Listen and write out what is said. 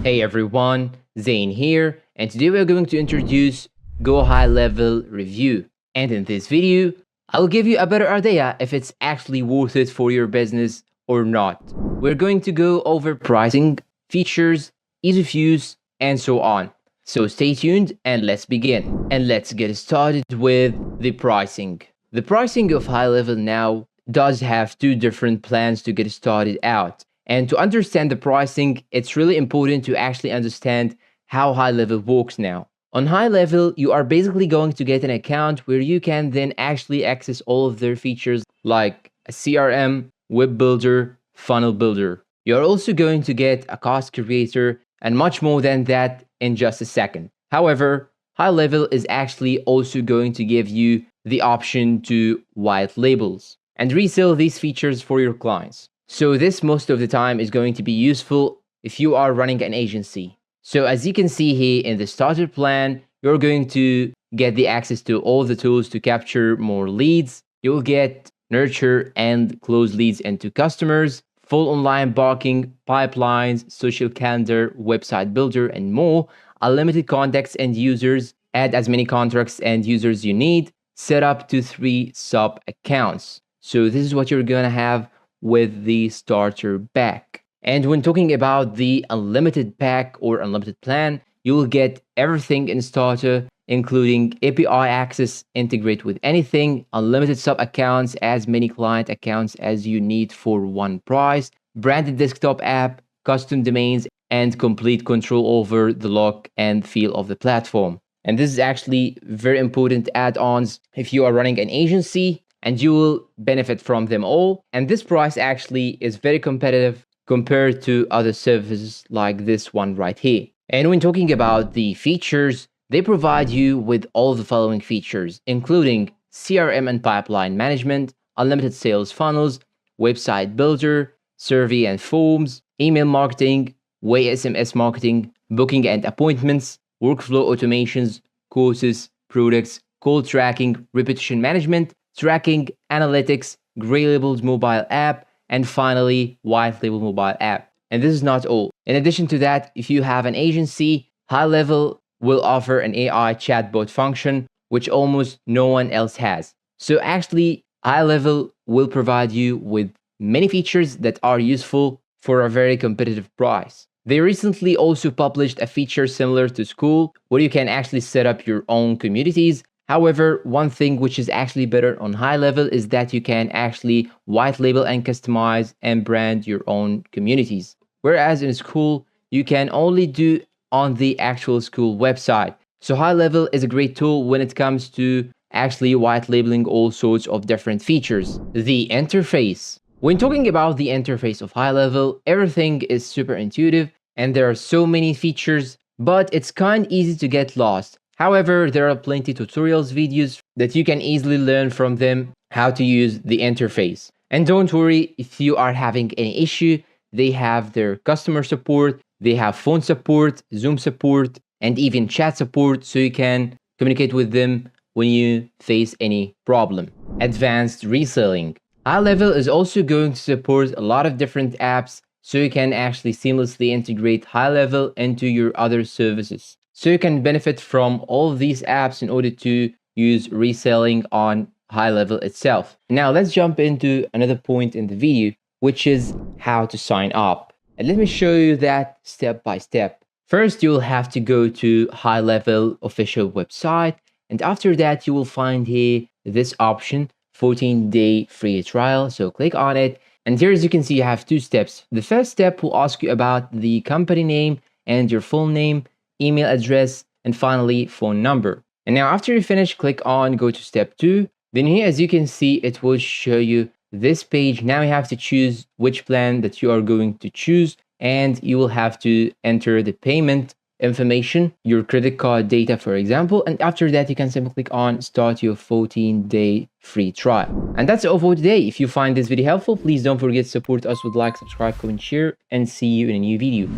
Hey everyone, Zane here, and today we are going to introduce GoHighLevel Review. And in this video, I'll give you a better idea if it's actually worth it for your business or not. We're going to go over pricing, features, ease of use, and so on. So stay tuned and let's begin. And let's get started with the pricing. The pricing of HighLevel now does have two different plans to get started out. And to understand the pricing, it's really important to actually understand how HighLevel works now. On HighLevel, you are basically going to get an account where you can then actually access all of their features like a CRM, web builder, funnel builder. You're also going to get a cost creator and much more than that in just a second. However, HighLevel is actually also going to give you the option to white labels and resell these features for your clients. So this most of the time is going to be useful if you are running an agency. So as you can see here in the starter plan, you're going to get the access to all the tools to capture more leads. You'll get nurture and close leads into customers, full online barking, pipelines, social calendar, website builder, and more, unlimited contacts and users, add as many contracts and users you need, set up to 3 sub accounts. So this is what you're going to have with the starter pack. And when talking about the unlimited pack or unlimited plan, you will get everything in starter, including API access, integrate with anything, unlimited sub accounts, as many client accounts as you need for one price, branded desktop app, custom domains, and complete control over the look and feel of the platform. And this is actually very important add-ons if you are running an agency, and you will benefit from them all. And this price actually is very competitive compared to other services like this one right here. And when talking about the features, they provide you with all the following features, including CRM and pipeline management, unlimited sales funnels, website builder, survey and forms, email marketing, way SMS marketing, booking and appointments, workflow automations, courses, products, call tracking, repetition management, tracking, analytics, gray labeled mobile app, and finally, white label mobile app. And this is not all. In addition to that, if you have an agency, HighLevel will offer an AI chatbot function, which almost no one else has. So actually, HighLevel will provide you with many features that are useful for a very competitive price. They recently also published a feature similar to School, where you can actually set up your own communities. However, one thing which is actually better on HighLevel is that you can actually white label and customize and brand your own communities. Whereas in School, you can only do on the actual School website. So HighLevel is a great tool when it comes to actually white labeling all sorts of different features. The interface. When talking about the interface of HighLevel, everything is super intuitive and there are so many features, but it's kind of easy to get lost. However, there are plenty tutorials videos that you can easily learn from them how to use the interface. And don't worry if you are having any issue, they have their customer support, they have phone support, Zoom support, and even chat support so you can communicate with them when you face any problem. Advanced reselling. HighLevel is also going to support a lot of different apps so you can actually seamlessly integrate HighLevel into your other services. So you can benefit from all of these apps in order to use reselling on HighLevel itself. Now let's jump into another point in the video, which is how to sign up. And let me show you that step by step. First, you'll have to go to HighLevel official website. And after that, you will find here this option, 14-day free trial. So click on it. And here, as you can see, you have two steps. The first step will ask you about the company name and your full name, email address, and finally phone number. And now after you finish, click on go to step 2. Then here, as you can see, it will show you this page. Now you have to choose which plan that you are going to choose, and you will have to enter the payment information, your credit card data, for example. And after that, you can simply click on start your 14-day free trial. And that's all for today. If you find this video helpful, please don't forget to support us with like, subscribe, comment, share, and see you in a new video.